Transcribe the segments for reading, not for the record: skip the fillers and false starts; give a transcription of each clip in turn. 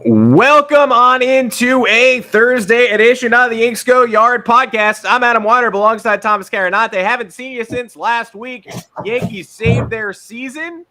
Welcome on into a Thursday edition of the Yanks Go Yard podcast. I'm Adam Weiner alongside Thomas Carinate. They haven't seen you since last week. Yankees saved their season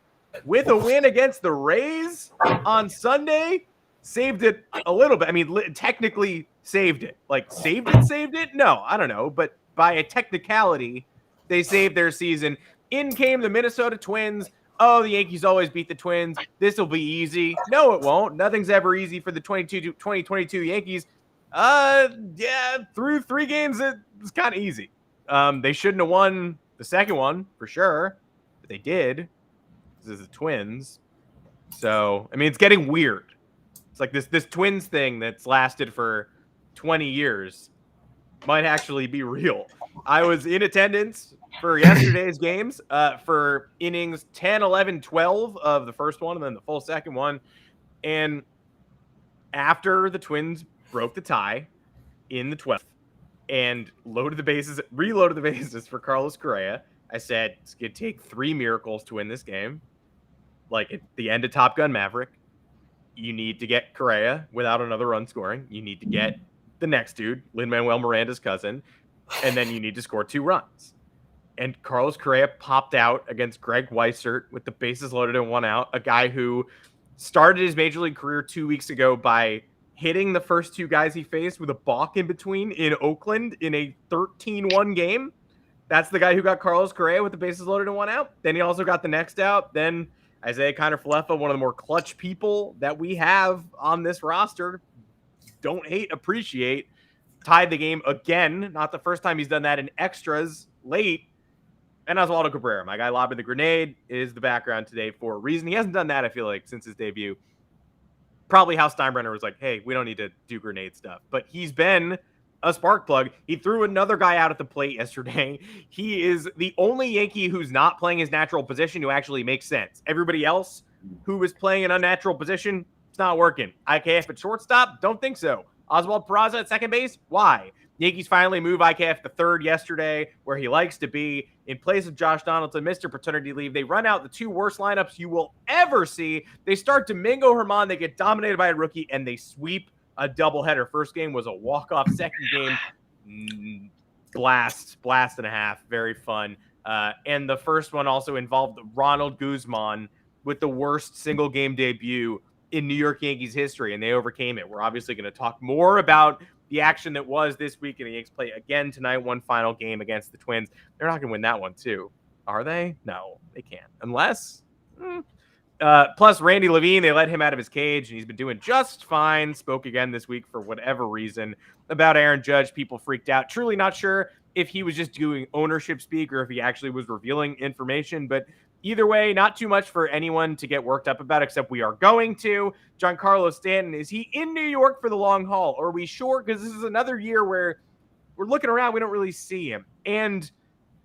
with a win against the Rays on Sunday. Saved it a little bit. I mean, technically saved it. Like, saved it? No, I don't know. But by a technicality, they saved their season. In came the Minnesota Twins. Oh, the Yankees always beat the Twins. This will be easy. No, it won't. Nothing's ever easy for the 2022 Yankees. Through 3 games, it was kind of easy. They shouldn't have won the second one for sure, but they did. This is the Twins. So, I mean, it's getting weird. It's like this Twins thing that's lasted for 20 years might actually be real. I was in attendance for yesterday's games for innings 10, 11, 12 of the first one and then the full second one. And after the Twins broke the tie in the 12th and reloaded the bases for Carlos Correa, I said, it's going to take 3 miracles to win this game. Like at the end of Top Gun Maverick, you need to get Correa without another run scoring. You need to get the next dude, Lin-Manuel Miranda's cousin, and then you need to score 2 runs. And Carlos Correa popped out against Greg Weissert with the bases loaded and 1 out, a guy who started his major league career 2 weeks ago by hitting the first 2 guys he faced with a balk in between in Oakland in a 13-1 game. That's the guy who got Carlos Correa with the bases loaded and 1 out. Then he also got the next out. Then Isaiah Kiner-Falefa, one of the more clutch people that we have on this roster, don't hate, appreciate, tied the game again. Not the first time he's done that in extras late. And Oswaldo Cabrera, my guy lobbing the grenade, is the background today for a reason. He hasn't done that, I feel like, since his debut. Probably how Steinbrenner was like, hey, we don't need to do grenade stuff. But he's been a spark plug. He threw another guy out at the plate yesterday. He is the only Yankee who's not playing his natural position who actually makes sense. Everybody else who was playing an unnatural position, it's not working. IKF at shortstop? Don't think so. Oswald Peraza at second base? Why? Yankees finally move IKF to third yesterday, where he likes to be. In place of Josh Donaldson, Mr. Paternity Leave, they run out the 2 worst lineups you will ever see. They start Domingo Germán. They get dominated by a rookie, and they sweep a doubleheader. First game was a walk-off. Second game, blast and a half. Very fun. And the first one also involved Ronald Guzman with the worst single-game debut in New York Yankees history, and they overcame it. We're obviously going to talk more about the action that was this week, and the Yankees play again tonight, one final game against the Twins. They're not going to win that one, too. Are they? No, they can't. Unless... plus, Randy Levine, they let him out of his cage, and he's been doing just fine. Spoke again this week for whatever reason about Aaron Judge. People freaked out. Truly not sure if he was just doing ownership speak or if he actually was revealing information, but either way, not too much for anyone to get worked up about, except we are going to. Giancarlo Stanton, is he in New York for the long haul? Or are we sure? Because this is another year where we're looking around, we don't really see him. And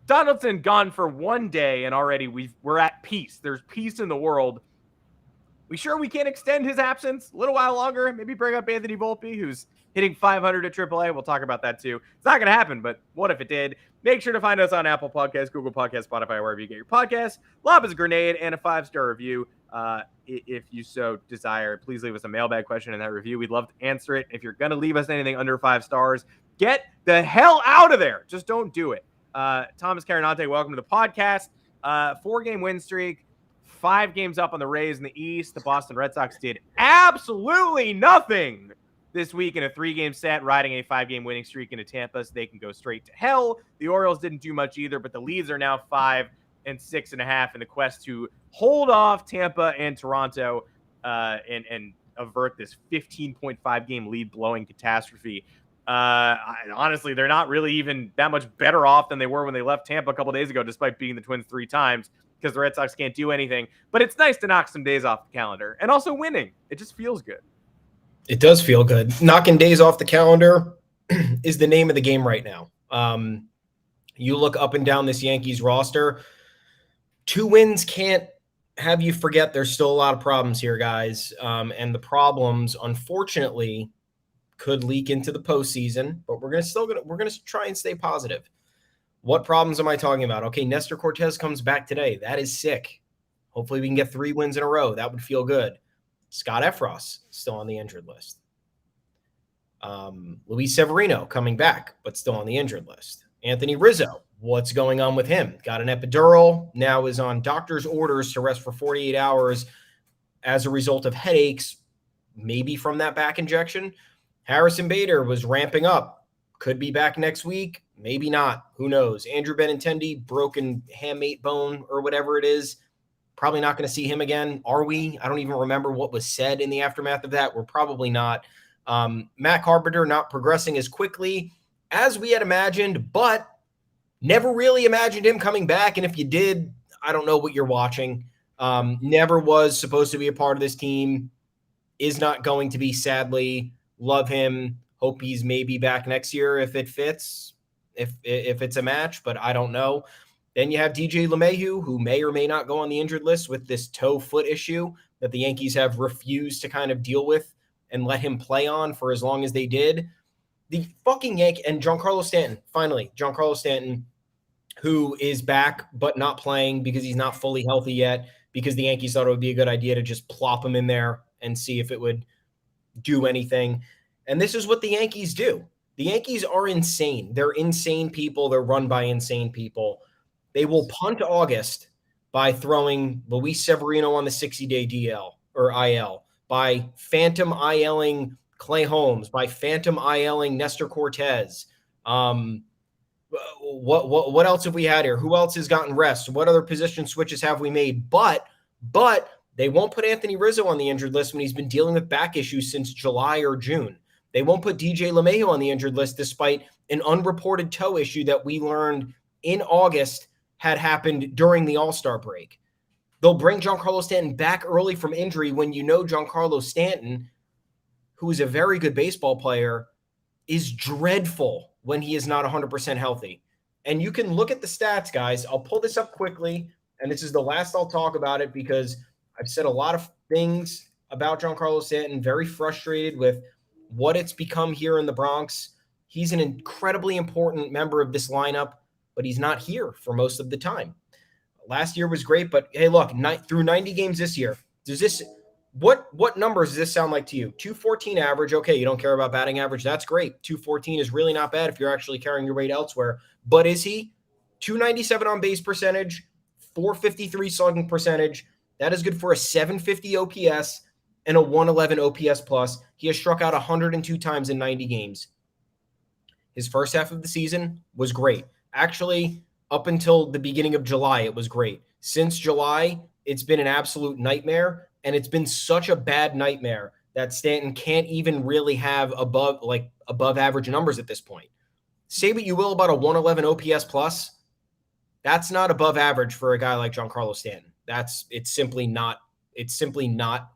Donaldson gone for 1 day, and already we're at peace. There's peace in the world. We sure we can't extend his absence a little while longer? Maybe bring up Anthony Volpe, who's hitting 500 at AAA. We'll talk about that too. It's not going to happen, but what if it did? Make sure to find us on Apple Podcasts, Google Podcasts, Spotify, wherever you get your podcasts. Lob us a grenade and a 5-star review if you so desire. Please leave us a mailbag question in that review. We'd love to answer it. If you're going to leave us anything under 5 stars, get the hell out of there. Just don't do it. Thomas Carinate, welcome to the podcast. 4-game win streak. 5 games up on the Rays in the East. The Boston Red Sox did absolutely nothing this week in a 3-game set, riding a 5-game winning streak into Tampa, so they can go straight to hell. The Orioles didn't do much either, but the leads are now 5 and 6.5 in the quest to hold off Tampa and Toronto and avert this 15.5 game lead blowing catastrophe. Honestly, they're not really even that much better off than they were when they left Tampa a couple days ago, despite beating the Twins 3 times, because the Red Sox can't do anything. But it's nice to knock some days off the calendar, and also winning. It just feels good. It does feel good. Knocking days off the calendar is the name of the game right now. You look up and down this Yankees roster, 2 wins can't have you forget there's still a lot of problems here, guys. And the problems, unfortunately, could leak into the postseason, but we're gonna try and stay positive. What problems am I talking about? Okay, Nestor Cortez comes back today. That is sick. Hopefully we can get 3 wins in a row. That would feel good. Scott Efros still on the injured list. Luis Severino coming back, but still on the injured list. Anthony Rizzo, what's going on with him? Got an epidural, now is on doctor's orders to rest for 48 hours as a result of headaches, maybe from that back injection. Harrison Bader was ramping up, could be back next week, maybe not. Who knows? Andrew Benintendi, broken hamate bone or whatever it is. Probably not going to see him again. Are we? I don't even remember what was said in the aftermath of that. We're probably not. Matt Carpenter not progressing as quickly as we had imagined, but never really imagined him coming back. And if you did, I don't know what you're watching. Never was supposed to be a part of this team. Is not going to be, sadly. Love him. Hope he's maybe back next year if it fits, if it's a match, but I don't know. Then you have DJ LeMahieu, who may or may not go on the injured list with this toe foot issue that the Yankees have refused to kind of deal with and let him play on for as long as they did. The fucking Yankee and Giancarlo Stanton, finally, Giancarlo Stanton, who is back but not playing because he's not fully healthy yet, because the Yankees thought it would be a good idea to just plop him in there and see if it would do anything. And this is what the Yankees do. The Yankees are insane. They're insane people. They're run by insane people. They will punt August by throwing Luis Severino on the 60-day DL or IL, by phantom ILing Clay Holmes, by phantom ILing Nestor Cortez. What else have we had here? Who else has gotten rest? What other position switches have we made? But they won't put Anthony Rizzo on the injured list when he's been dealing with back issues since July or June. They won't put DJ LeMahieu on the injured list despite an unreported toe issue that we learned in August had happened during the All-Star break. They'll bring Giancarlo Stanton back early from injury when you know Giancarlo Stanton, who is a very good baseball player, is dreadful when he is not 100% healthy. And you can look at the stats, guys. I'll pull this up quickly, and this is the last I'll talk about it because I've said a lot of things about Giancarlo Stanton, very frustrated with what it's become here in the Bronx. He's an incredibly important member of this lineup, but he's not here for most of the time. Last year was great, but hey, look, through 90 games this year, does this what numbers does this sound like to you? 214 average. Okay, you don't care about batting average. That's great. 214 is really not bad if you're actually carrying your weight elsewhere. But is he? 297 on base percentage, 453 slugging percentage. That is good for a 750 OPS and a 111 OPS plus. He has struck out 102 times in 90 games. His first half of the season was great. Actually, up until the beginning of July, it was great. Since July, it's been an absolute nightmare, and it's been such a bad nightmare that Stanton can't even really have above average numbers at this point. Say what you will about a 111 OPS plus. That's not above average for a guy like Giancarlo Stanton. It's simply not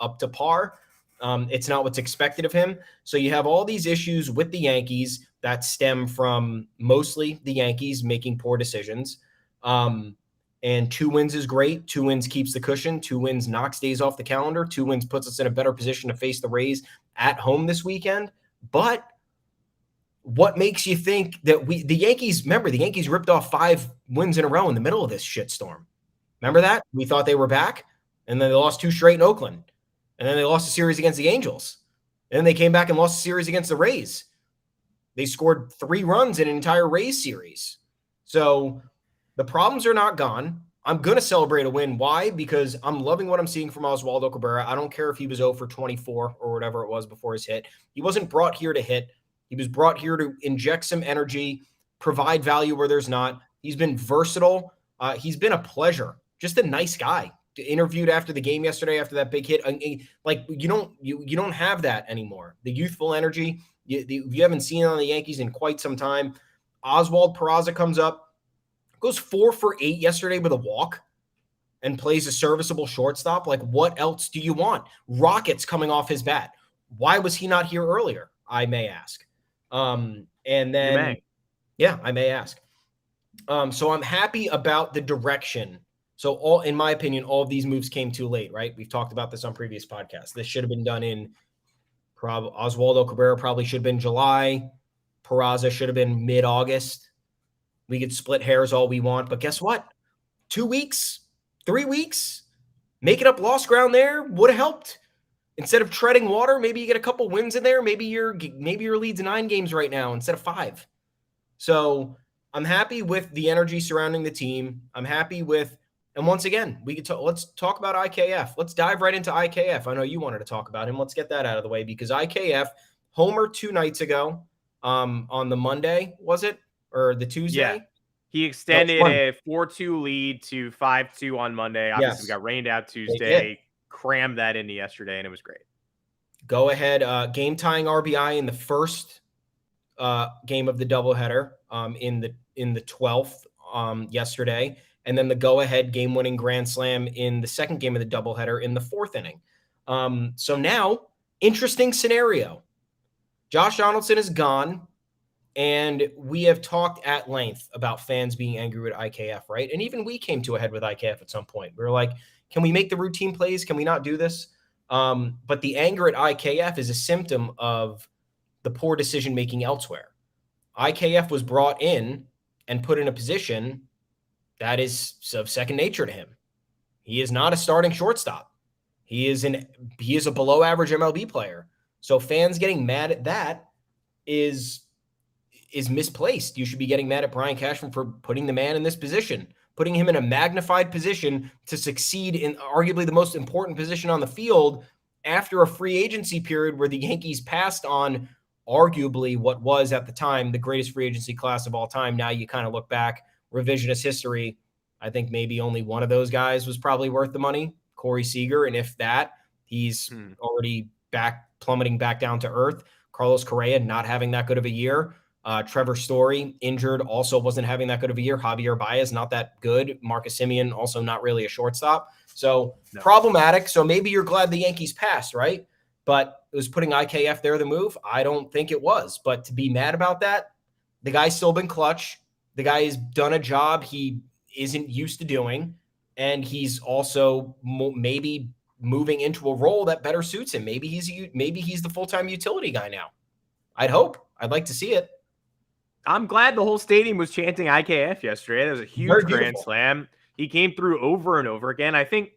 up to par. It's not what's expected of him. So you have all these issues with the Yankees that stem from mostly the Yankees making poor decisions. And 2 wins is great. 2 wins keeps the cushion. 2 wins knocks days off the calendar. 2 wins puts us in a better position to face the Rays at home this weekend. But what makes you think that the Yankees ripped off 5 wins in a row in the middle of this shitstorm. Remember that? We thought they were back, and then they lost 2 straight in Oakland. And then they lost a series against the Angels. And then they came back and lost a series against the Rays. They scored 3 runs in an entire Rays series. So the problems are not gone. I'm going to celebrate a win. Why? Because I'm loving what I'm seeing from Oswaldo Cabrera. I don't care if he was 0 for 24 or whatever it was before his hit. He wasn't brought here to hit. He was brought here to inject some energy, provide value where there's not. He's been versatile. He's been a pleasure. Just a nice guy. Interviewed after the game yesterday after that big hit. Like you don't have that anymore. The youthful energy you haven't seen on the Yankees in quite some time. Oswald Peraza comes up, goes 4 for 8 yesterday with a walk and plays a serviceable shortstop. Like what else do you want? Rockets coming off his bat. Why was he not here earlier? I may ask. And then yeah, I may ask. So I'm happy about the direction. So in my opinion, all of these moves came too late, right? We've talked about this on previous podcasts. This should have been done in Oswaldo Cabrera probably should have been July. Peraza should have been mid-August. We could split hairs all we want, but guess what? 2 weeks, 3 weeks, making up lost ground there would have helped. Instead of treading water, maybe you get a couple wins in there. Maybe your lead's 9 games right now instead of 5. So I'm happy with the energy surrounding the team. I'm happy with, and once again, let's talk about IKF. Let's dive right into IKF. I know you wanted to talk about him. Let's get that out of the way because IKF homer 2 nights ago, on the Monday, was it? Or the Tuesday? Yeah. He extended a 4-2 lead to 5-2 on Monday. Obviously, we got rained out Tuesday. Crammed that into yesterday, and it was great. Go ahead. Game-tying RBI in the first game of the doubleheader in the 12th yesterday, and then the go-ahead game-winning grand slam in the second game of the doubleheader in the 4th inning. So now, interesting scenario. Josh Donaldson is gone, and we have talked at length about fans being angry with IKF, right? And even we came to a head with IKF at some point. We were like, can we make the routine plays? Can we not do this? But the anger at IKF is a symptom of the poor decision-making elsewhere. IKF was brought in and put in a position that is of second nature to him. He is not a starting shortstop. He is a below-average MLB player. So fans getting mad at that is misplaced. You should be getting mad at Brian Cashman for putting the man in this position, putting him in a magnified position to succeed in arguably the most important position on the field after a free agency period where the Yankees passed on arguably what was at the time the greatest free agency class of all time. Now you kind of look back, revisionist history. I think maybe only one of those guys was probably worth the money, Corey Seager. And if that, he's already plummeting back down to earth. Carlos Correa not having that good of a year. Trevor Story, injured, also wasn't having that good of a year. Javier Baez, not that good. Marcus Semien, also not really a shortstop. So problematic. So maybe you're glad the Yankees passed, right? But it was putting IKF there the move? I don't think it was. But to be mad about that, the guy's still been clutch. The guy has done a job he isn't used to doing. And he's also maybe moving into a role that better suits him. Maybe he's the full-time utility guy now. I'd hope. I'd like to see it. I'm glad the whole stadium was chanting IKF yesterday. That was a huge grand slam. He came through over and over again. I think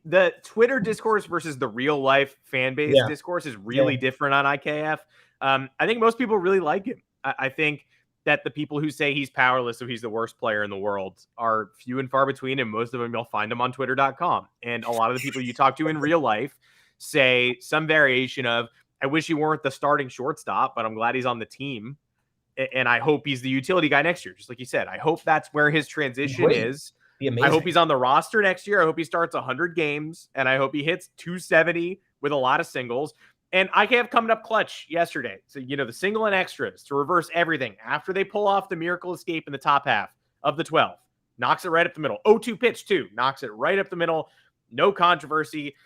the Twitter discourse versus the real life fan base discourse is really different on IKF. I think most people really like him. I think that the people who say he's powerless, so he's the worst player in the world, are few and far between, and most of them you'll find them on twitter.com. And a lot of the people you talk to in real life say some variation of, I wish he weren't the starting shortstop, but I'm glad he's on the team. And I hope he's the utility guy next year, just like you said. I hope that's where his transition is. I hope he's on the roster next year. I hope he starts 100 games, and I hope he hits 270 with a lot of singles. And IKF coming up clutch yesterday. So, the single and extras to reverse everything after they pull off the miracle escape in the top half of the 12th. Knocks it right up the middle. 0-2 pitch, too. Knocks it right up the middle. No controversy.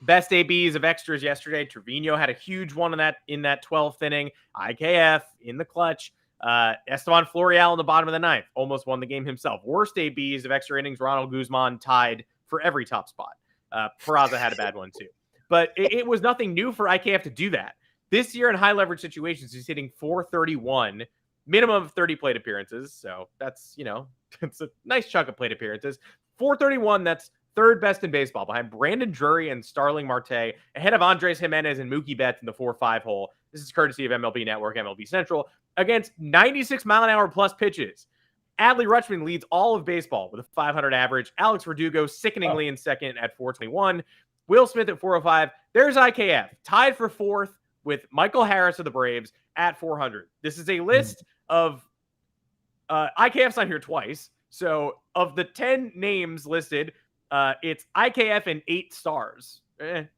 Best ABs of extras yesterday. Trevino had a huge one in that 12th inning. IKF in the clutch. Esteban Florial in the bottom of the 9th. Almost won the game himself. Worst ABs of extra innings. Ronald Guzman tied for every top spot. Peraza had a bad one too. But it was nothing new for IKF to do that. This year in high leverage situations, he's hitting .431, minimum of 30 plate appearances. So that's, it's a nice chunk of plate appearances. .431, that's third best in baseball, behind Brandon Drury and Starling Marte, ahead of Andres Jimenez and Mookie Betts in the 4-5 hole. This is courtesy of MLB Network, MLB Central, against 96-mile-an-hour plus pitches. Adley Rutschman leads all of baseball with a .500 average. Alex Verdugo sickeningly in second at .421. Will Smith at .405. There's IKF, tied for fourth with Michael Harris of the Braves at .400. This is a list of IKF's on here twice. So of the 10 names listed, it's IKF and 8 stars.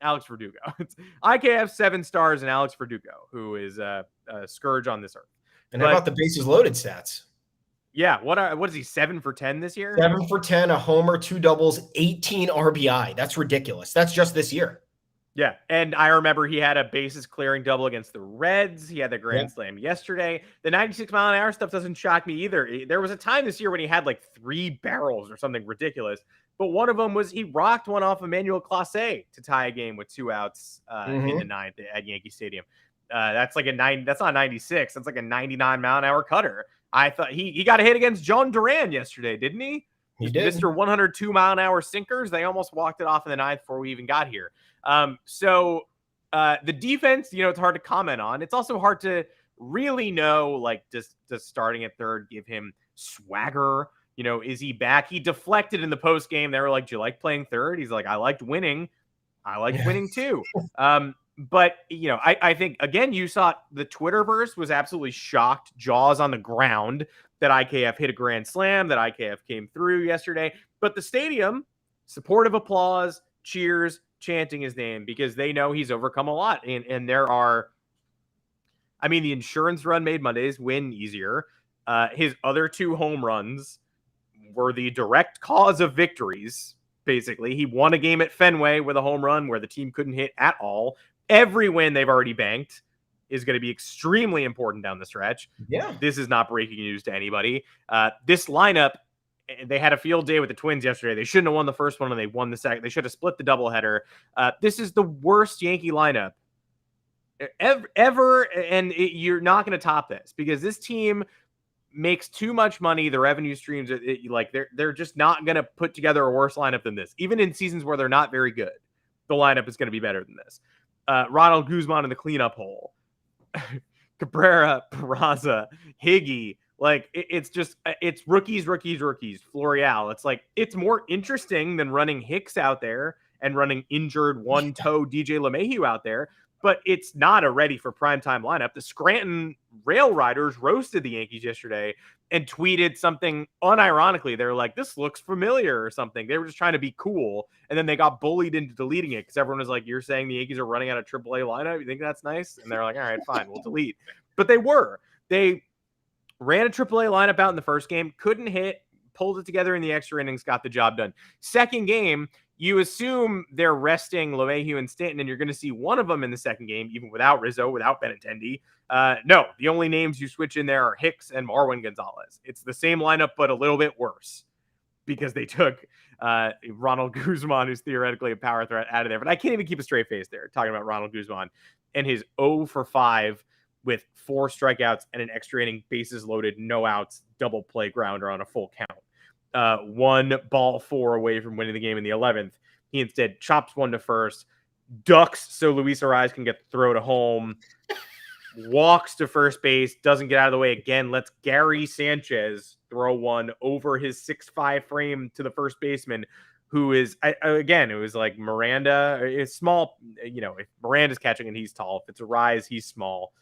Alex Verdugo. It's IKF 7 stars and Alex Verdugo, who is a scourge on this earth. And how about the bases loaded stats? Yeah, what is he, 7 for 10 this year? 7 for 10, a homer, 2 doubles, 18 RBI. That's ridiculous. That's just this year. Yeah, and I remember he had a bases clearing double against the Reds. He had the grand slam yesterday. The 96-mile-an-hour stuff doesn't shock me either. There was a time this year when he had like 3 barrels or something ridiculous, but one of them was he rocked one off Emmanuel Clase to tie a game with 2 outs in the 9th at Yankee Stadium. That's like that's not 96. That's like a 99-mile-an-hour cutter. I thought he got a hit against John Duran yesterday, didn't he? He did. Mr. 102-mile-an-hour sinkers. They almost walked it off in the 9th before we even got here. So the defense, it's hard to comment on. It's also hard to really know, like, does starting at third give him swagger? Is he back? He deflected in the post game. They were like, "Do you like playing third?" He's like, "I liked winning. I liked winning too." But I think, again, you saw the Twitterverse was absolutely shocked, jaws on the ground, that IKF hit a grand slam, that IKF came through yesterday. But the stadium, supportive applause, cheers, chanting his name, because they know he's overcome a lot. And there are, the insurance run made Monday's win easier. His other 2 home runs were the direct cause of victories. Basically, he won a game at Fenway with a home run where the team couldn't hit at all. Every win they've already banked is going to be extremely important down the stretch. Yeah. This is not breaking news to anybody. This lineup, they had a field day with the Twins yesterday. They shouldn't have won the first one, and they won the second. They should have split the doubleheader. This is the worst Yankee lineup ever, and you're not going to top this, because this team makes too much money. The revenue streams, they're just not going to put together a worse lineup than this. Even in seasons where they're not very good, the lineup is going to be better than this. Ronald Guzman in the cleanup hole, Cabrera, Peraza, Higgy. It's rookies. Florial. It's more interesting than running Hicks out there and running injured one-toe DJ LeMahieu out there. But it's not a ready for primetime lineup. The Scranton Rail Riders roasted the Yankees yesterday and tweeted something unironically. They were like, "This looks familiar," or something. They were just trying to be cool. And then they got bullied into deleting it, because everyone was like, "You're saying the Yankees are running out of AAA lineup? You think that's nice?" And they're like, "All right, fine, we'll delete." But they ran a AAA lineup out in the first game, couldn't hit, pulled it together in the extra innings, got the job done. Second game, you assume they're resting LeMahieu and Stanton, and you're going to see one of them in the second game, even without Rizzo, without Benintendi. No, the only names you switch in there are Hicks and Marwin Gonzalez. It's the same lineup, but a little bit worse, because they took Ronald Guzman, who's theoretically a power threat, out of there. But I can't even keep a straight face there talking about Ronald Guzman and his 0 for 5 with 4 strikeouts and an extra inning, bases loaded, no outs, double play grounder on a full count. 1 ball 4 away from winning the game in the 11th. He instead chops one to first, ducks so Luis Ariz can get the throw to home, walks to first base, doesn't get out of the way again, lets Gary Sanchez throw one over his 6'5" frame to the first baseman, who is, again, it was like Miranda. It's small, if Miranda's catching and he's tall. If it's Ariz, he's small.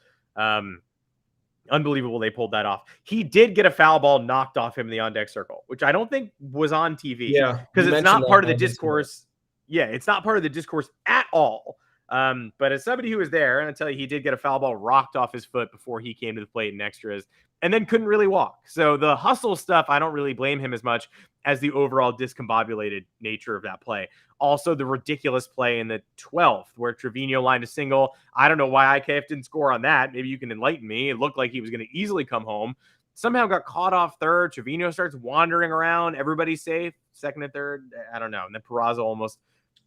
Unbelievable they pulled that off. He did get a foul ball knocked off him in the on-deck circle, which I don't think was on TV. Yeah, because it's not part of the discourse. Yeah, it's not part of the discourse at all. But as somebody who was there, and I tell you, he did get a foul ball rocked off his foot before he came to the plate in extras, and then couldn't really walk. So the hustle stuff, I don't really blame him as much as the overall discombobulated nature of that play. Also, the ridiculous play in the 12th where Trevino lined a single. I don't know why IKF didn't score on that. Maybe you can enlighten me. It looked like he was going to easily come home. Somehow got caught off third. Trevino starts wandering around. Everybody's safe. Second and third. I don't know. And then Peraza almost.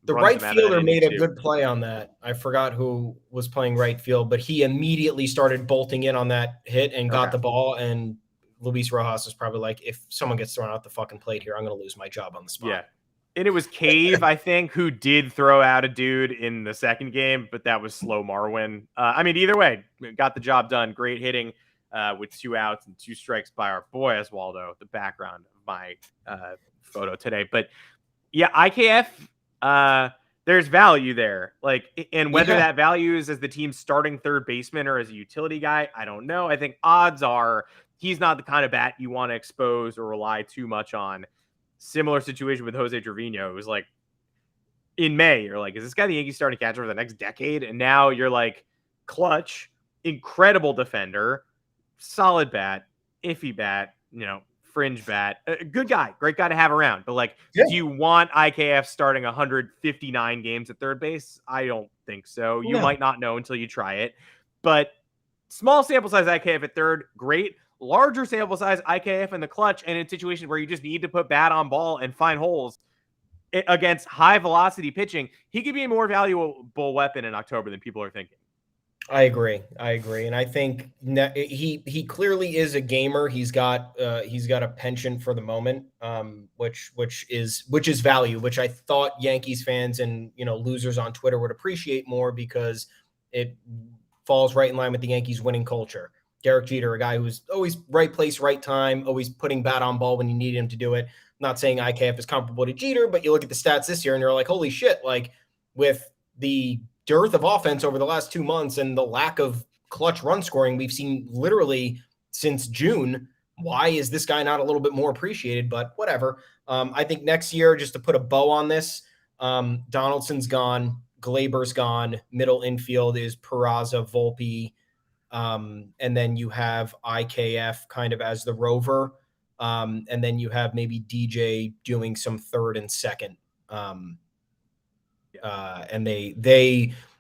The right fielder made a good play on that. I forgot who was playing right field, but he immediately started bolting in on that hit and got the ball. And Luis Rojas was probably like, if someone gets thrown out the fucking plate here, I'm going to lose my job on the spot. Yeah. And it was Cave, I think, who did throw out a dude in the second game, but that was slow Marwin. Either way, got the job done. Great hitting with 2 outs and 2 strikes by our boy Oswaldo, the background of my photo today. But yeah, IKF, there's value there. And whether that value is as the team's starting third baseman or as a utility guy, I don't know. I think odds are he's not the kind of bat you want to expose or rely too much on. Similar situation with Jose Trevino. It was like in May, you're like, is this guy the Yankees starting catcher for the next decade? And now you're like, clutch, incredible defender, solid bat, iffy bat, fringe bat, a good guy, great guy to have around. But do you want IKF starting 159 games at third base? I don't think so. You might not know until you try it. But small sample size IKF at third, great. Larger sample size IKF in the clutch, and in situations where you just need to put bat on ball and find holes against high velocity pitching, he could be a more valuable weapon in October than people are thinking. I agree. And I think he clearly is a gamer. He's got a penchant for the moment, which is value, which I thought Yankees fans and losers on Twitter would appreciate more because it falls right in line with the Yankees winning culture. Derek Jeter, a guy who's always right place, right time, always putting bat on ball when you need him to do it. I'm not saying IKF is comparable to Jeter, but you look at the stats this year and you're like, holy shit! Like with the dearth of offense over the last 2 months and the lack of clutch run scoring we've seen literally since June. Why is this guy not a little bit more appreciated? But whatever. I think next year, just to put a bow on this, Donaldson's gone, Glaber's gone, middle infield is Peraza, Volpe, and then you have IKF kind of as the rover, and then you have maybe DJ doing some third and second. And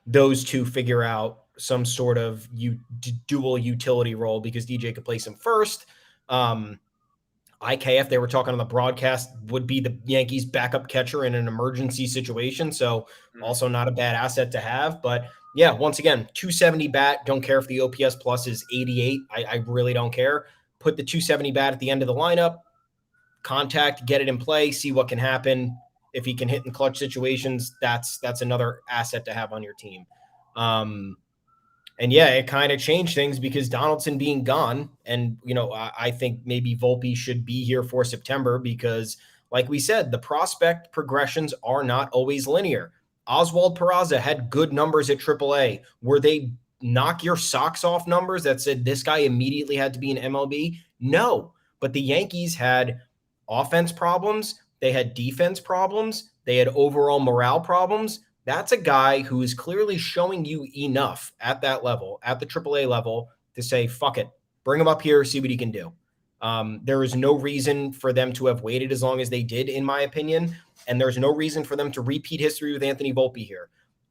those two figure out some sort of dual utility role because DJ could play some first. IKF, they were talking on the broadcast, would be the Yankees' backup catcher in an emergency situation. So also not a bad asset to have. But yeah, once again, 270 bat. Don't care if the OPS plus is 88. I really don't care. Put the 270 bat at the end of the lineup, contact, get it in play, see what can happen. If he can hit in clutch situations, that's another asset to have on your team. And yeah, it kind of changed things because Donaldson being gone, and I think maybe Volpe should be here for September because, like we said, the prospect progressions are not always linear. Oswald, Peraza had good numbers at AAA. Were they knock your socks off numbers that said this guy immediately had to be an MLB? No, but the Yankees had offense problems. They had defense problems. They had overall morale problems. That's a guy who is clearly showing you enough at that level, at the AAA level, to say, fuck it, bring him up here, see what he can do. There is no reason for them to have waited as long as they did, in my opinion. And there's no reason for them to repeat history with Anthony Volpe here.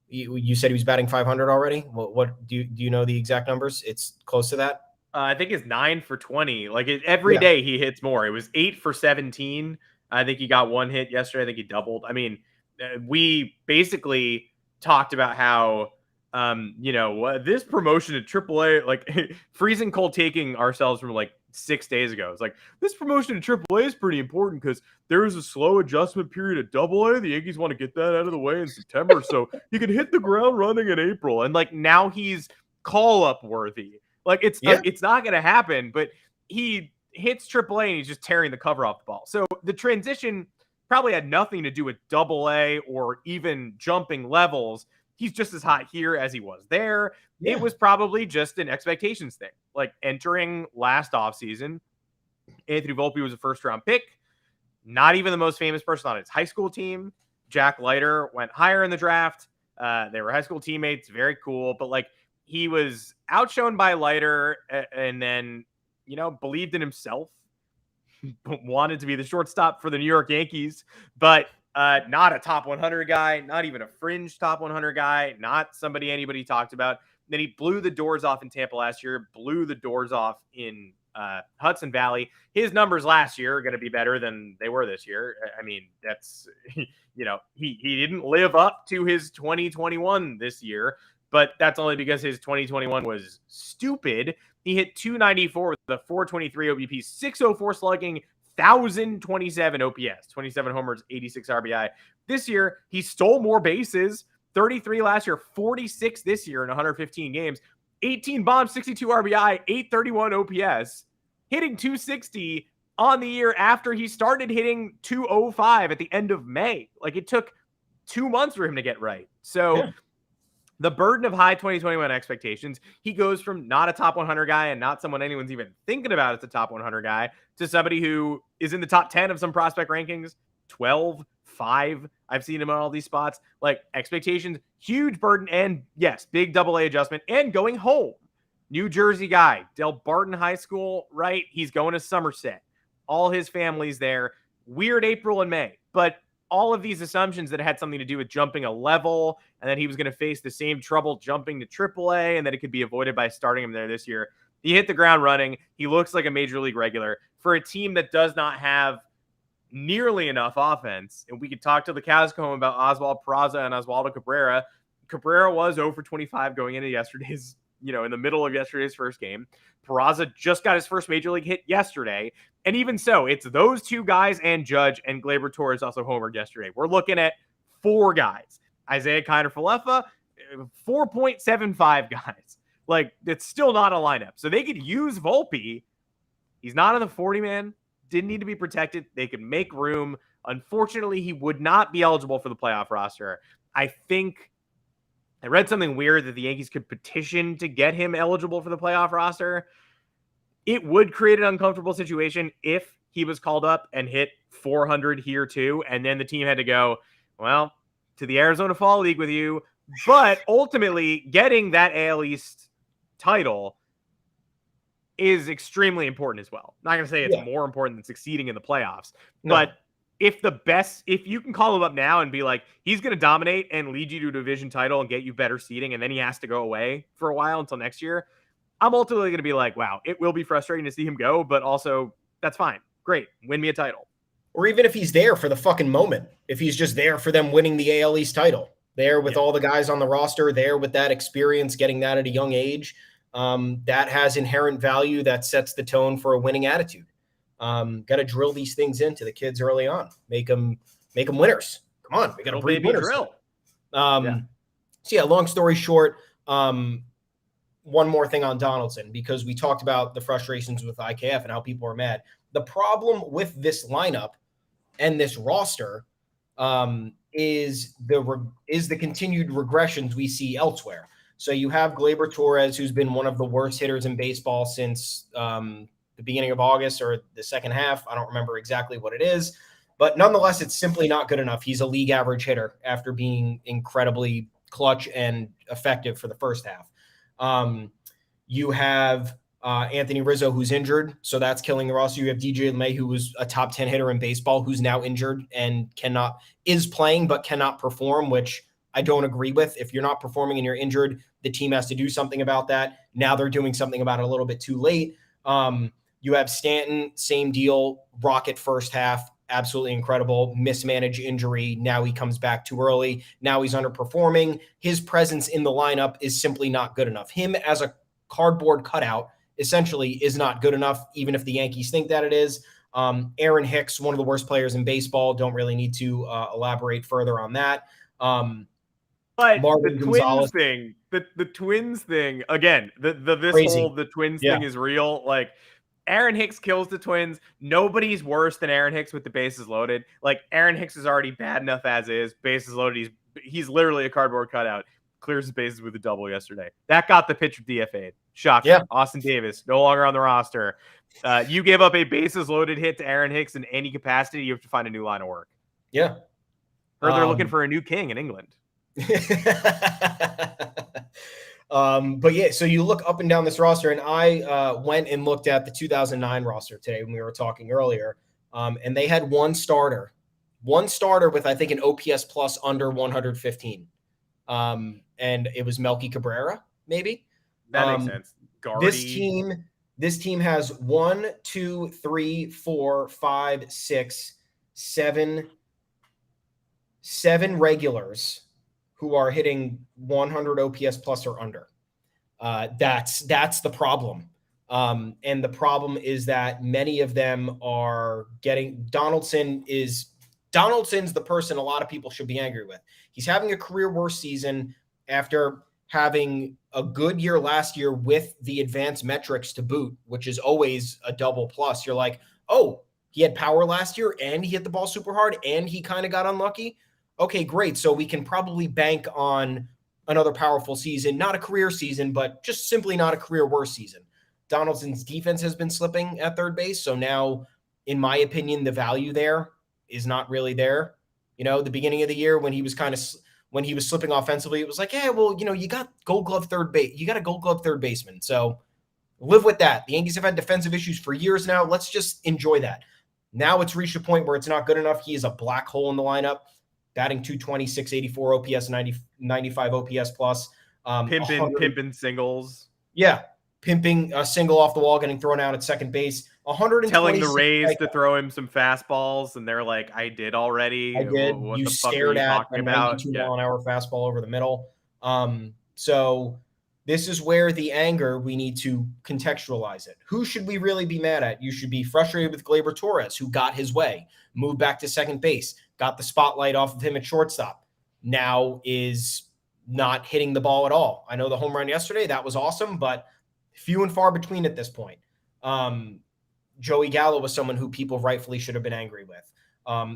You said he was batting 500 already. What do you know the exact numbers? It's close to that. I think it's 9 for 20. Like every day he hits more. It was 8 for 17. I think he got one hit yesterday. I think he doubled. I mean, we basically talked about how, this promotion to AAA, like freezing cold taking ourselves from like 6 days ago. It's like, this promotion to AAA is pretty important because there is a slow adjustment period at AA. The Yankees want to get that out of the way in September so he can hit the ground running in April. And like now he's call-up worthy. Like it's not going to happen, but he hits AAA and he's just tearing the cover off the ball. So the transition probably had nothing to do with AA or even jumping levels. He's just as hot here as he was there. Yeah. It was probably just an expectations thing. Like entering last offseason, Anthony Volpe was a first-round pick. Not even the most famous person on his high school team. Jack Leiter went higher in the draft. They were high school teammates. Very cool. But like he was outshone by Leiter and then, believed in himself. Wanted to be the shortstop for the New York Yankees, but not a top 100 guy, not even a fringe top 100 guy, not somebody anybody talked about. Then he blew the doors off in Tampa last year, blew the doors off in Hudson Valley. His numbers last year are going to be better than they were this year. I mean, that's, he didn't live up to his 2021 this year, but that's only because his 2021 was stupid. He hit 294 with a 423 OBP, 604 slugging, 1,027 OPS, 27 homers, 86 RBI. This year, he stole more bases, 33 last year, 46 this year in 115 games, 18 bombs, 62 RBI, 831 OPS, hitting 260 on the year after he started hitting 205 at the end of May. Like it took 2 months for him to get right. So the burden of high 2021 expectations, he goes from not a top 100 guy and not someone anyone's even thinking about as a top 100 guy to somebody who is in the top 10 of some prospect rankings, 12, 5. I've seen him on all these spots. Like expectations, huge burden, and yes, big AA adjustment and going home. New Jersey guy, Del Barton High School, right? He's going to Somerset. All his family's there. Weird April and May, but all of these assumptions that had something to do with jumping a level and that he was going to face the same trouble jumping to AAA and that it could be avoided by starting him there this year. He hit the ground running. He looks like a major league regular for a team that does not have nearly enough offense. And we could talk to the cows come home about Oswald, Peraza, and Oswaldo Cabrera. Cabrera was 0 for 25 going into yesterday's in the middle of yesterday's first game. Peraza just got his first major league hit yesterday. And even so, it's those two guys and Judge, and Gleyber Torres also homered yesterday. We're looking at 4 guys. Isaiah Kiner-Falefa, 4.75 guys. Like, it's still not a lineup. So they could use Volpe. He's not in the 40-man. Didn't need to be protected. They could make room. Unfortunately, he would not be eligible for the playoff roster. I think I read something weird that the Yankees could petition to get him eligible for the playoff roster. It would create an uncomfortable situation if he was called up and hit 400 here too, and then the team had to go, well, to the Arizona Fall League with you. But ultimately, getting that AL East title is extremely important as well. Not going to say it's more important than succeeding in the playoffs, but if you can call him up now and be like, he's going to dominate and lead you to a division title and get you better seeding, and then he has to go away for a while until next year, I'm ultimately going to be like, wow, it will be frustrating to see him go, but also that's fine. Great. Win me a title. Or even if he's there for the fucking moment, if he's just there for them winning the AL East title, there with all the guys on the roster, there with that experience, getting that at a young age, that has inherent value that sets the tone for a winning attitude. Got to drill these things into the kids early on, make them winners. Come on, we got to breed winners. Drill. So yeah, long story short, one more thing on Donaldson, because we talked about the frustrations with IKF and how people are mad. The problem with this lineup and this roster is the continued regressions we see elsewhere. So you have Gleyber Torres, who's been one of the worst hitters in baseball since the beginning of August or the second half. I don't remember exactly what it is, but nonetheless, it's simply not good enough. He's a league average hitter after being incredibly clutch and effective for the first half. You have Anthony Rizzo, who's injured, so that's killing the roster. You have DJ LeMay, who was a top 10 hitter in baseball, who's now injured and is playing but cannot perform, which I don't agree with. If you're not performing and you're injured, the team has to do something about that. Now they're doing something about it a little bit too late. You have Stanton, same deal, rocket first half, absolutely incredible, mismanaged injury. Now he comes back too early. Now he's underperforming. His presence in the lineup is simply not good enough. Him as a cardboard cutout essentially is not good enough, even if the Yankees think that it is. Aaron Hicks, one of the worst players in baseball. Don't really need to elaborate further on that. But Marvin the Gonzalez. Twins thing, the Twins thing, again, the Twins thing is real. Like, Aaron Hicks kills the Twins. Nobody's worse than Aaron Hicks with the bases loaded. Like, Aaron Hicks is already bad enough as is. Bases loaded. He's literally a cardboard cutout. Clears his bases with a double yesterday. That got the pitcher DFA'd. Shocker. Yeah. Austin Davis, no longer on the roster. You gave up a bases loaded hit to Aaron Hicks in any capacity, you have to find a new line of work. Yeah. Or they're looking for a new king in England. But yeah, so you look up and down this roster, and I went and looked at the 2009 roster today when we were talking earlier, and they had one starter with, I think, an OPS plus under 115. And it was Melky Cabrera, maybe. That makes sense. Gardy. This team has 1, 2, 3, 4, 5, 6, 7 regulars who are hitting 100 OPS plus or under. That's the problem. And the problem is that many of them are getting Donaldson's the person a lot of people should be angry with. He's having a career worst season after having a good year last year with the advanced metrics to boot, which is always a double plus. You're like, oh, he had power last year and he hit the ball super hard and he kind of got unlucky. Okay, great. So we can probably bank on another powerful season, not a career season, but just simply not a career worst season. Donaldson's defense has been slipping at third base. So now, in my opinion, the value there is not really there. The beginning of the year when he was slipping offensively, it was like, yeah, well, you got Gold Glove third base. You got a Gold Glove third baseman. So live with that. The Yankees have had defensive issues for years now. Let's just enjoy that. Now it's reached a point where it's not good enough. He is a black hole in the lineup. Batting 220, 684 OPS, 95 OPS plus. Pimping singles. Yeah. Pimping a single off the wall, getting thrown out at second base. 120. Telling the Rays to throw him some fastballs, and they're like, I did already. I did. What you the fuck stared are you at talking a about? 92 mile an hour fastball over the middle. So This is where the anger, we need to contextualize it. Who should we really be mad at? You should be frustrated with Gleyber Torres, who got his way, moved back to second base, got the spotlight off of him at shortstop, now is not hitting the ball at all. I know the home run yesterday, that was awesome, but few and far between at this point. Joey Gallo was someone who people rightfully should have been angry with.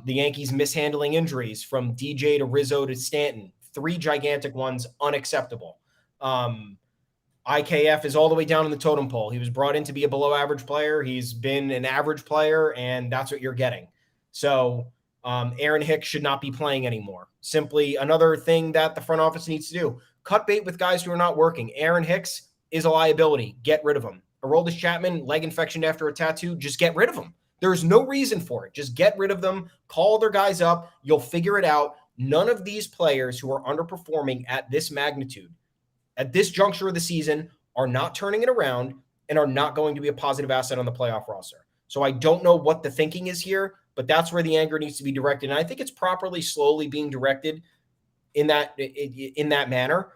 The Yankees mishandling injuries from DJ to Rizzo to Stanton, 3 gigantic ones, unacceptable. IKF is all the way down in the totem pole. He was brought in to be a below average player. He's been an average player, and that's what you're getting. So Aaron Hicks should not be playing anymore. Simply another thing that the front office needs to do. Cut bait with guys who are not working. Aaron Hicks is a liability. Get rid of him. Aroldis Chapman, leg infection after a tattoo, just get rid of him. There's no reason for it. Just get rid of them. Call their guys up. You'll figure it out. None of these players who are underperforming at this magnitude, at this juncture of the season, are not turning it around and are not going to be a positive asset on the playoff roster. So I don't know what the thinking is here, but that's where the anger needs to be directed. And I think it's properly, slowly being directed in that manner.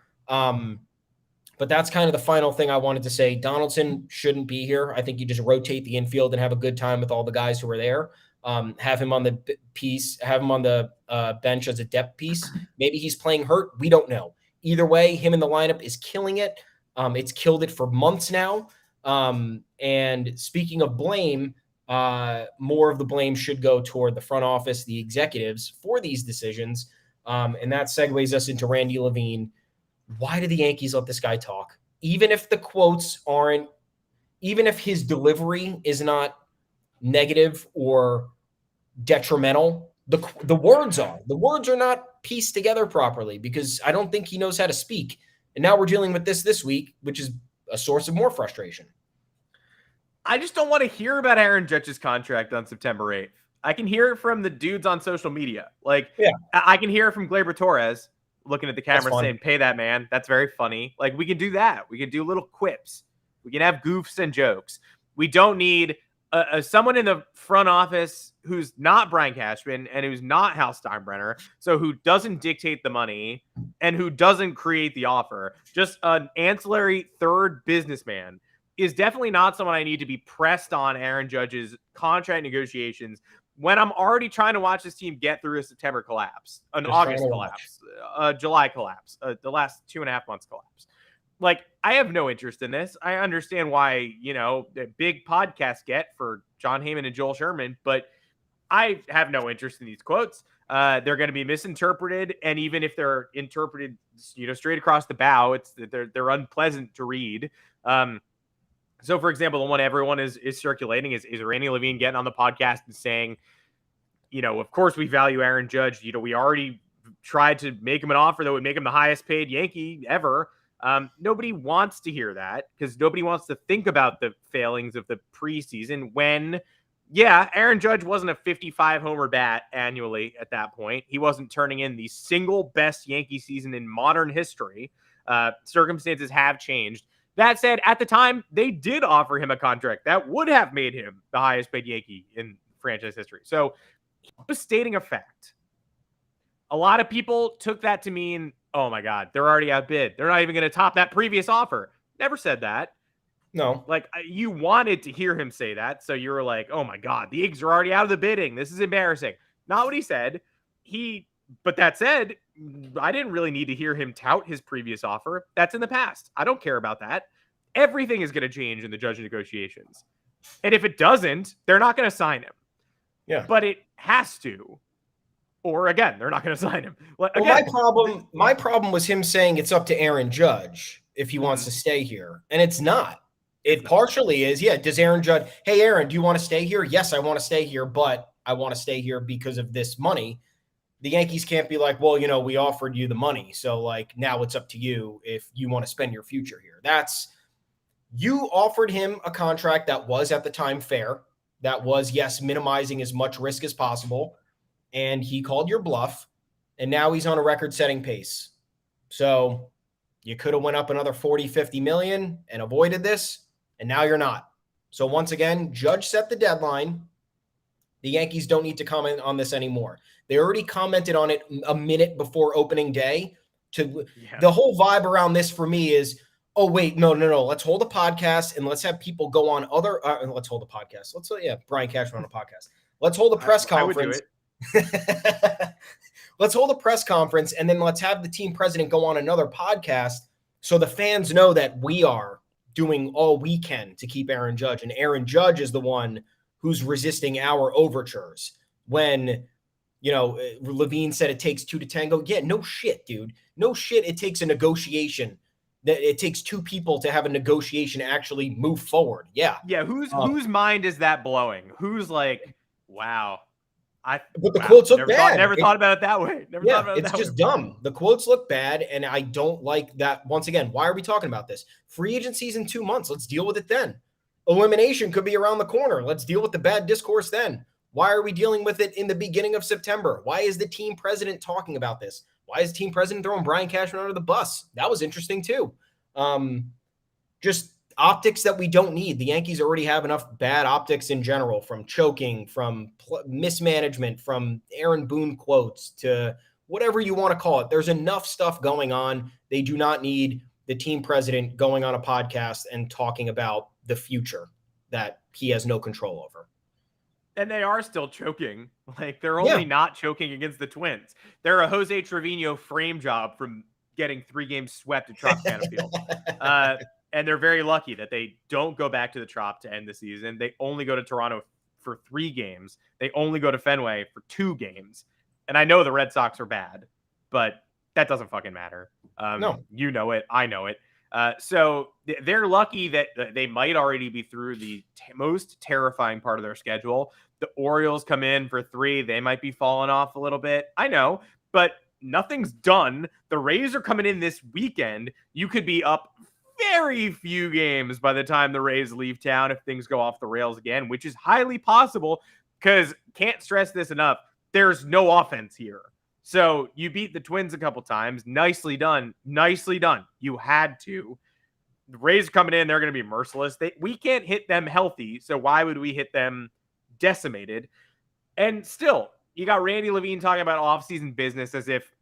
But that's kind of the final thing I wanted to say. Donaldson shouldn't be here. I think you just rotate the infield and have a good time with all the guys who are there. Have him on the piece, have him on the bench as a depth piece. Maybe he's playing hurt. We don't know. Either way, him in the lineup is killing it. It's killed it for months now. And speaking of blame, more of the blame should go toward the front office, the executives for these decisions. And that segues us into Randy Levine. Why do the Yankees let this guy talk? Even if the quotes aren't, even if his delivery is not negative or detrimental, the words are. The words are not pieced together properly because I don't think he knows how to speak. And now we're dealing with this week, which is a source of more frustration. I just don't want to hear about Aaron Judge's contract on September 8th. I can hear it from the dudes on social media. Like, yeah. I can hear it from Gleyber Torres looking at the camera saying, pay that man. That's very funny. Like, we can do that. We can do little quips. We can have goofs and jokes. We don't need someone in the front office who's not Brian Cashman and who's not Hal Steinbrenner, so who doesn't dictate the money and who doesn't create the offer. Just an ancillary third businessman is definitely not someone I need to be pressed on Aaron Judge's contract negotiations when I'm already trying to watch this team get through a September collapse, an August collapse, a July collapse, the last 2.5 months collapse. Like, I have no interest in this. I understand why, the big podcasts get for John Heyman and Joel Sherman, but I have no interest in these quotes. They're going to be misinterpreted, and even if they're interpreted, straight across the bow, they're unpleasant to read. So, for example, the one everyone is circulating is Randy Levine getting on the podcast and saying, of course we value Aaron Judge. We already tried to make him an offer that would make him the highest paid Yankee ever. Nobody wants to hear that because nobody wants to think about the failings of the preseason when, Aaron Judge wasn't a 55 homer bat annually at that point. He wasn't turning in the single best Yankee season in modern history. Circumstances have changed. That said, at the time, they did offer him a contract that would have made him the highest paid Yankee in franchise history. So he was stating a fact. A lot of people took that to mean, oh my God, they're already outbid. They're not even going to top that previous offer. Never said that. No. Like, you wanted to hear him say that. So you were like, oh my God, the Yankees are already out of the bidding. This is embarrassing. Not what he said. But that said, I didn't really need to hear him tout his previous offer. That's in the past. I don't care about that. Everything is going to change in the Judge negotiations. And if it doesn't, they're not going to sign him. Yeah. But it has to. Or again, they're not going to sign him. My problem was him saying it's up to Aaron Judge if he wants to stay here. And it's not. It partially is. Yeah. Does Aaron Judge, hey, Aaron, do you want to stay here? Yes, I want to stay here, but I want to stay here because of this money. The Yankees can't be like, well, we offered you the money. So now it's up to you if you want to spend your future here. You offered him a contract that was at the time fair. That was, yes, minimizing as much risk as possible. And he called your bluff. And now he's on a record-setting pace. So you could have went up another 40, 50 million and avoided this. And now you're not. So once again, Judge set the deadline. The Yankees don't need to comment on this anymore. They already commented on it a minute before opening day. The whole vibe around this for me is, Oh, wait, no. Let's hold a podcast and let's have people go on other. Let's hold a podcast. Brian Cashman on a podcast. Let's hold a press conference. I would do it. Let's hold a press conference and then let's have the team president go on another podcast so the fans know that we are doing all we can to keep Aaron Judge. And Aaron Judge is the one who's resisting our overtures. When, Levine said it takes 2 to tango. Yeah, no shit, dude. No shit. It takes a negotiation. That it takes 2 people to have a negotiation actually move forward. Yeah. Yeah. Whose mind is that blowing? Who's like, wow. But the quotes look bad. Never thought about it that way. It's just dumb. The quotes look bad, and I don't like that. Once again, why are we talking about this? Free agency's in 2 months. Let's deal with it then. Elimination could be around the corner. Let's deal with the bad discourse then. Why are we dealing with it in the beginning of September? Why is the team president talking about this? Why is the team president throwing Brian Cashman under the bus? That was interesting too. Just optics that we don't need. The Yankees already have enough bad optics in general, from choking, from mismanagement, from Aaron Boone quotes to whatever you want to call it. There's enough stuff going on. They do not need the team president going on a podcast and talking about the future that he has no control over. And they are still choking. Like, they're only not choking against the Twins. They're a Jose Trevino frame job from getting 3 games swept at Tropicana Field. And they're very lucky that they don't go back to the Trop to end the season. They only go to Toronto for 3 games. They only go to Fenway for 2 games. And I know the Red Sox are bad, but that doesn't fucking matter. No. You know it. I know it. So they're lucky that they might already be through the most terrifying part of their schedule. The Orioles come in for 3. They might be falling off a little bit. I know, but nothing's done. The Rays are coming in this weekend. You could be up very few games by the time the Rays leave town if things go off the rails again, which is highly possible, because can't stress this enough. There's no offense here. So you beat the Twins a couple times. Nicely done. Nicely done. You had to. The Rays are coming in. They're going to be merciless. We can't hit them healthy, so why would we hit them decimated? And still, you got Randy Levine talking about offseason business as if,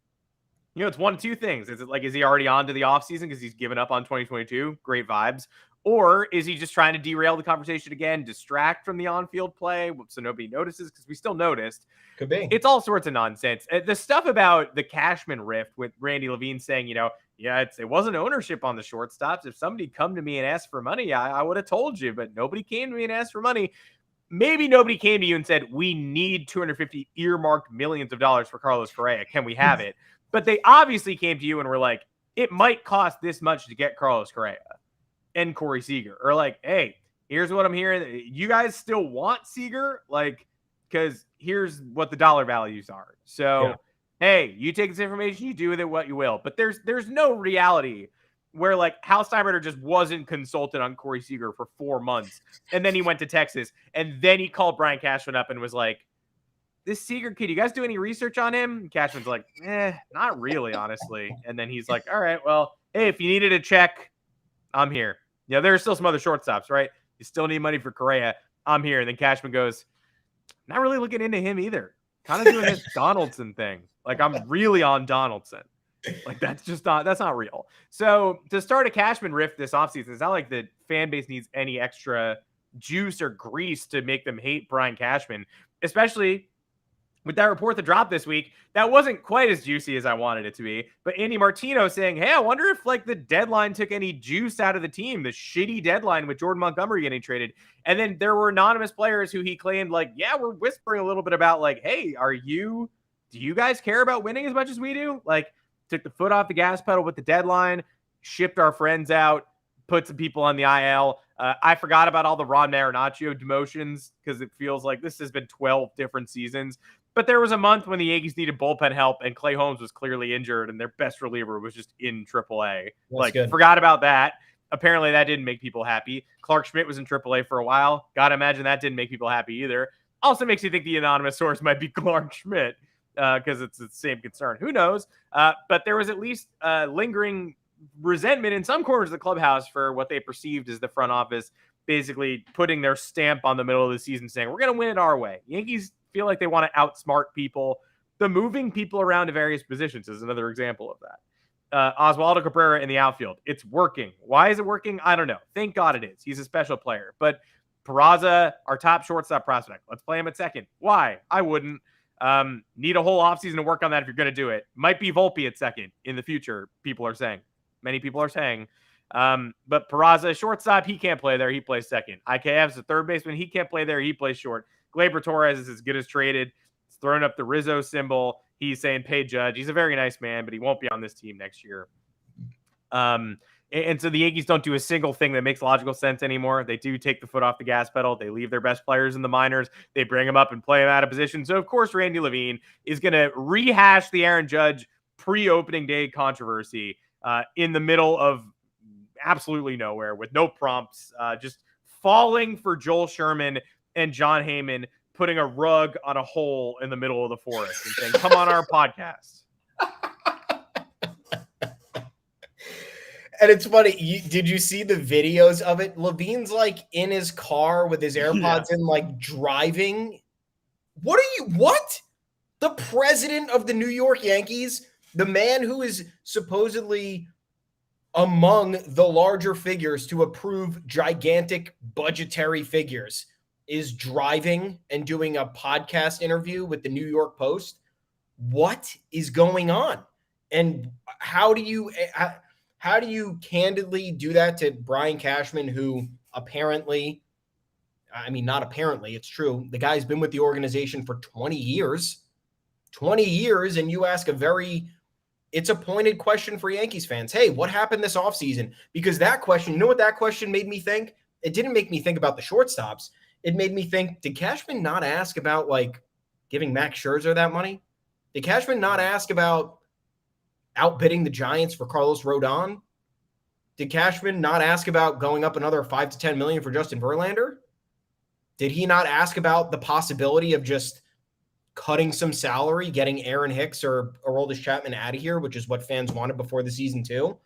it's one of 2 things. Is he already on to the offseason because he's given up on 2022? Great vibes. Or is he just trying to derail the conversation again, distract from the on-field play so nobody notices? Because we still noticed. Could be. It's all sorts of nonsense. The stuff about the Cashman rift with Randy Levine saying, it wasn't ownership on the shortstops. If somebody come to me and asked for money, I would have told you. But nobody came to me and asked for money. Maybe nobody came to you and said, we need 250 earmarked millions of dollars for Carlos Correa. Can we have it? But they obviously came to you and were like, it might cost this much to get Carlos Correa and Corey Seager. Or like, hey, here's what I'm hearing. You guys still want Seager? Like, because here's what the dollar values are. So, hey, you take this information, you do with it what you will. But there's no reality where, like, Hal Steinbrenner just wasn't consulted on Corey Seager for 4 months. And then he went to Texas. And then he called Brian Cashman up and was like, this Seager kid, you guys do any research on him? And Cashman's like, not really, honestly. And then he's like, all right, well, hey, if you needed a check, I'm here. There are still some other shortstops, right? You still need money for Correa. I'm here. And then Cashman goes, not really looking into him either. Kind of doing this Donaldson thing. Like, I'm really on Donaldson. Like, that's not real. So to start a Cashman rift this offseason, it's not like the fan base needs any extra juice or grease to make them hate Brian Cashman, especially with that report that dropped this week. That wasn't quite as juicy as I wanted it to be. But Andy Martino saying, hey, I wonder if like the deadline took any juice out of the team, the shitty deadline with Jordan Montgomery getting traded. And then there were anonymous players who he claimed like, yeah, we're whispering a little bit about like, hey, do you guys care about winning as much as we do? Like, took the foot off the gas pedal with the deadline, shipped our friends out, put some people on the IL. I forgot about all the Ron Marinaccio demotions because it feels like this has been 12 different seasons. But there was a month when the Yankees needed bullpen help and Clay Holmes was clearly injured and their best reliever was just in AAA. Forgot about that. Apparently that didn't make people happy. Clark Schmidt was in AAA for a while. Gotta imagine that didn't make people happy either. Also makes you think the anonymous source might be Clark Schmidt because it's the same concern. Who knows? But there was at least lingering resentment in some corners of the clubhouse for what they perceived as the front office basically putting their stamp on the middle of the season saying, we're going to win it our way. Yankees feel like they want to outsmart people. The moving people around to various positions is another example of that. Oswaldo Cabrera in the outfield. It's working. Why is it working? I don't know. Thank God it is. He's a special player. But Peraza, our top shortstop prospect. Let's play him at second. Why? I wouldn't. Need a whole offseason to work on that if you're going to do it. Might be Volpe at second in the future, people are saying. Many people are saying. But Peraza, shortstop, he can't play there. He plays second. IKF's a third baseman. He can't play there. He plays short. Gleyber Torres is as good as traded. He's throwing up the Rizzo symbol. He's saying pay Judge. He's a very nice man, but he won't be on this team next year. And so the Yankees don't do a single thing that makes logical sense anymore. They do take the foot off the gas pedal. They leave their best players in the minors. They bring them up and play them out of position. So, of course, Randy Levine is going to rehash the Aaron Judge pre-opening day controversy in the middle of absolutely nowhere with no prompts, just falling for Joel Sherman and John Heyman putting a rug on a hole in the middle of the forest and saying, come on our podcast. And it's funny. Did you see the videos of it? Levine's like in his car with his AirPods in, like driving. What? The president of the New York Yankees, the man who is supposedly among the larger figures to approve gigantic budgetary figures, is driving and doing a podcast interview with the New York Post. What is going on? And how do you candidly do that to Brian Cashman, who apparently, I mean, not apparently, it's true. The guy's been with the organization for 20 years, and you ask it's a pointed question for Yankees fans. Hey, what happened this offseason? Because that question, you know what that question made me think? It didn't make me think about the shortstops. It made me think, did Cashman not ask about like giving Max Scherzer that money? Did Cashman not ask about outbidding the Giants for Carlos Rodon? Did Cashman not ask about going up another $5 to $10 million for Justin Verlander? Did he not ask about the possibility of just cutting some salary, getting Aaron Hicks or Aroldis Chapman out of here, which is what fans wanted before the season too?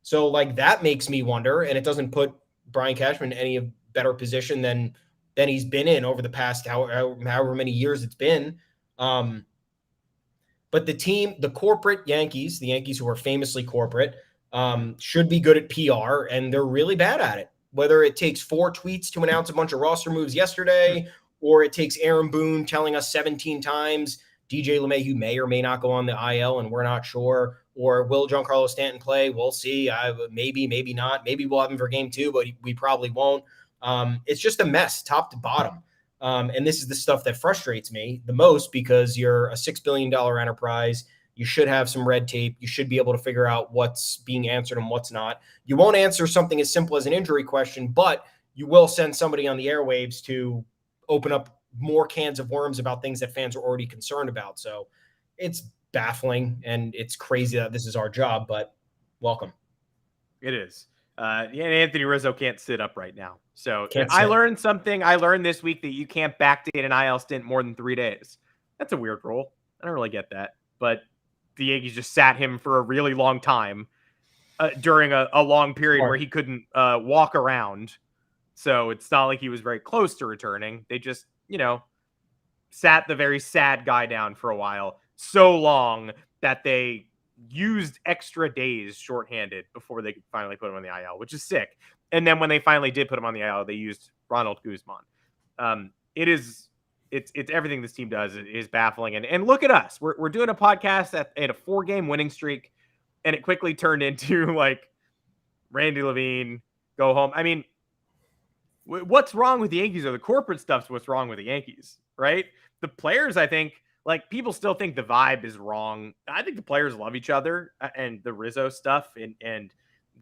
So like that makes me wonder, and it doesn't put Brian Cashman in any better position than he's been in over the past however many years it's been. But the team, the corporate Yankees, the Yankees who are famously corporate, should be good at PR, and they're really bad at it. Whether it takes 4 tweets to announce a bunch of roster moves yesterday, or it takes Aaron Boone telling us 17 times DJ LeMahieu may or may not go on the IL, and we're not sure, or will Giancarlo Stanton play? We'll see. Maybe not. Maybe we'll have him for game 2, but we probably won't. It's just a mess, top to bottom. And this is the stuff that frustrates me the most, because you're a $6 billion enterprise. You should have some red tape. You should be able to figure out what's being answered and what's not. You won't answer something as simple as an injury question, but you will send somebody on the airwaves to open up more cans of worms about things that fans are already concerned about. So it's baffling, and it's crazy that this is our job, but welcome. It is. And Anthony Rizzo can't sit up right now. So I learned something. I learned this week that you can't backdate an IL stint more than 3 days. That's a weird rule. I don't really get that. But the Yankees just sat him for a really long time during a long period where he couldn't walk around. So it's not like he was very close to returning. They just, sat the very sad guy down for a while, so long that they used extra days shorthanded before they could finally put him on the IL, which is sick. And then when they finally did put him on the IL, they used Ronald Guzman. It's everything this team does is baffling. And look at us. We're doing a podcast at a 4-game winning streak, and it quickly turned into like Randy Levine, go home. I mean, what's wrong with the Yankees, or the corporate stuff's what's wrong with the Yankees, right? The players, I think, like, people still think the vibe is wrong. I think the players love each other, and the Rizzo stuff and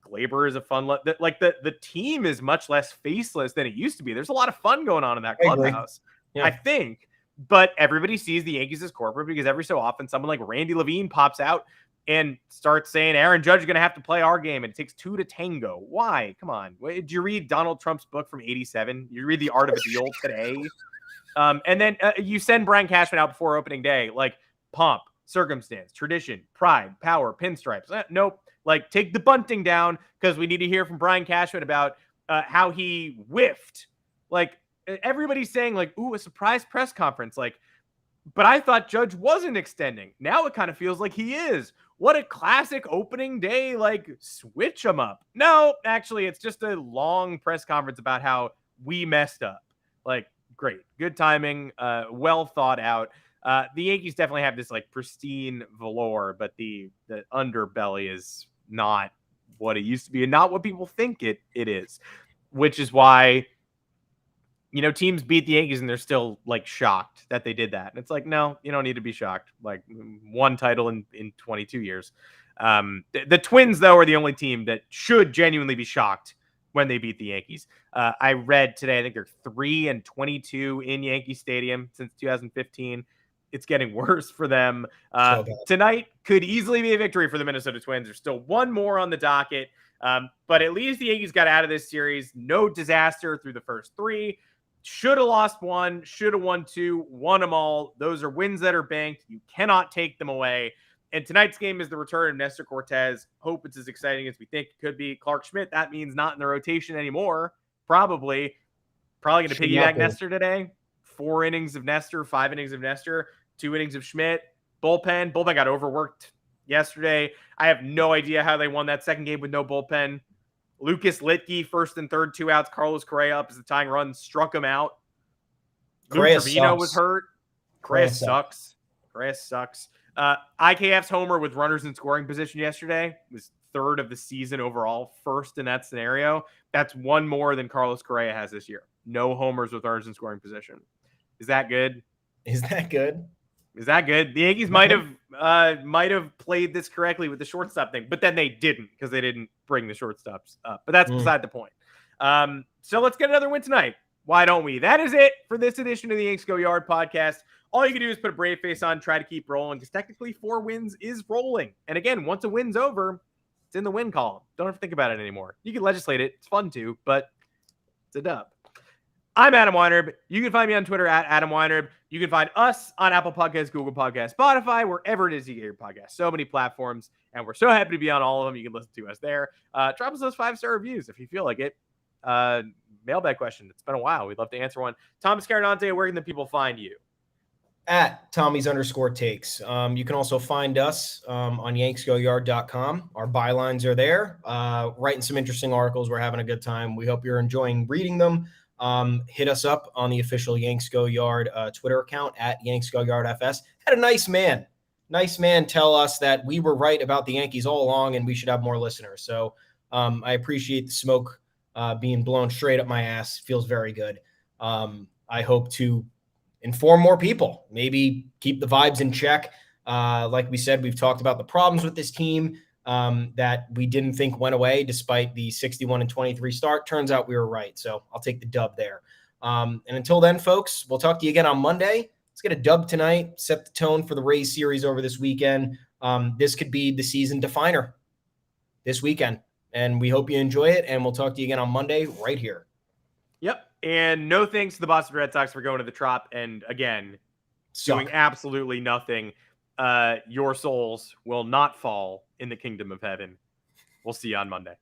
Gleyber is a fun like the team is much less faceless than it used to be. There's a lot of fun going on in that clubhouse, I think. But everybody sees the Yankees as corporate because every so often someone like Randy Levine pops out and starts saying Aaron Judge is going to have to play our game, and it takes 2 to tango. Why? Come on. Did you read Donald Trump's book from '87? You read The Art of a Deal today? And then you send Brian Cashman out before opening day, like pomp, circumstance, tradition, pride, power, pinstripes. Nope. Like, take the bunting down, because we need to hear from Brian Cashman about how he whiffed. Like, everybody's saying, like, ooh, a surprise press conference. Like, but I thought Judge wasn't extending. Now it kind of feels like he is. what a classic opening day, like switch them up. No, actually, it's just a long press conference about how we messed up. Like, great, good timing, well thought out. The Yankees definitely have this like pristine velour, but the underbelly is not what it used to be and not what people think it is, which is why, you know, teams beat the Yankees and they're still like shocked that they did that. And it's like, no, you don't need to be shocked. Like, one title in 22 years. The Twins, though, are the only team that should genuinely be shocked when they beat the Yankees. I read today, I think they're 3-22 in Yankee Stadium since 2015. It's getting worse for them. Tonight could easily be a victory for the Minnesota Twins. There's still one more on the docket. But at least the Yankees got out of this series. No disaster through the first three. Should have lost one, should have won two, won them all. Those are wins that are banked. You cannot take them away. And tonight's game is the return of Nestor Cortez. Hope it's as exciting as we think it could be. Clark Schmidt, that means not in the rotation anymore. Probably going to piggyback Nestor today. 4 innings of Nestor, 5 innings of Nestor, 2 innings of Schmidt. Bullpen got overworked yesterday. I have no idea how they won that second game with no bullpen. Lucas Litke, first and third, 2 outs. Carlos Correa up as the tying run, struck him out. Luke Trevino was hurt. Correa sucks. IKF's homer with runners in scoring position yesterday was 3rd of the season overall, 1st in that scenario. That's 1 more than Carlos Correa has this year. No homers with runners in scoring position. Is that good? The Yankees might have played this correctly with the shortstop thing, but then they didn't because they didn't bring the shortstops up. But that's beside the point. So let's get another win tonight. Why don't we? That is it for this edition of the Yanks Go Yard podcast. All you can do is put a brave face on, try to keep rolling, because technically 4 wins is rolling. And again, once a win's over, it's in the win column. Don't have to think about it anymore. You can legislate it. It's fun too, but it's a dub. I'm Adam Weinrib. You can find me on Twitter at Adam Weinrib. You can find us on Apple Podcasts, Google Podcasts, Spotify, wherever it is you get your podcast. So many platforms, and we're so happy to be on all of them. You can listen to us there. Drop us those 5-star reviews if you feel like it. Mailbag question. It's been a while. We'd love to answer one. Thomas Carinante, where can the people find you? At Tommy's_takes. You can also find us on yanksgoyard.com. Our bylines are there. Writing some interesting articles. We're having a good time. We hope you're enjoying reading them. Hit us up on the official Yanks Go Yard Twitter account at Yanks Go Yard FS. Had a nice man tell us that we were right about the Yankees all along and we should have more listeners. So I appreciate the smoke being blown straight up my ass. Feels very good. I hope to inform more people, maybe keep the vibes in check. Like we said, we've talked about the problems with this team that we didn't think went away despite the 61-23 start. Turns out we were right. So I'll take the dub there. And until then, folks, we'll talk to you again on Monday. Let's get a dub tonight, set the tone for the Rays series over this weekend. This could be the season definer this weekend. And we hope you enjoy it. And we'll talk to you again on Monday right here. Yep. And no thanks to the Boston Red Sox for going to the Trop and, again, doing absolutely nothing. Your souls will not fall in the kingdom of heaven. We'll see you on Monday.